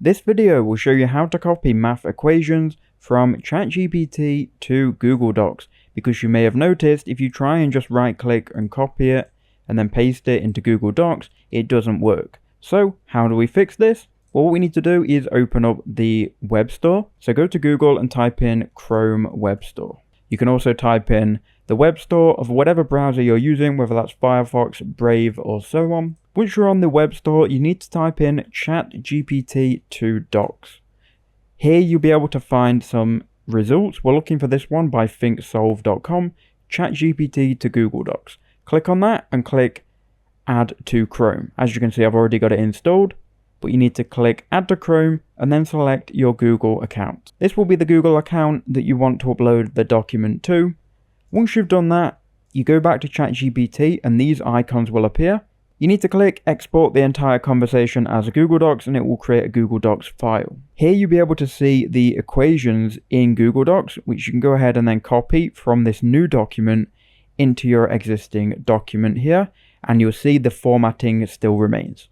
This video will show you how to copy math equations from ChatGPT to Google Docs, because you may have noticed if you try and just right click and copy it and then paste it into Google Docs, it doesn't work. So how do we fix this? Well, what we need to do is open up the web store. So go to Google and type in Chrome Web Store. You can also type in the web store of whatever browser you're using, whether that's Firefox, Brave, or so on. Once you're on the web store, you need to type in ChatGPT to Docs. Here you'll be able to find some results. We're looking for this one by thinksolve.com, ChatGPT to Google Docs. Click on that and click Add to Chrome. As you can see, I've already got it installed, but you need to click Add to Chrome and then select your Google account. This will be the Google account that you want to upload the document to. Once you've done that, you go back to ChatGPT and these icons will appear. You need to click Export the entire conversation as a Google Docs and it will create a Google Docs file. Here you'll be able to see the equations in Google Docs, which you can go ahead and then copy from this new document into your existing document here, and you'll see the formatting still remains.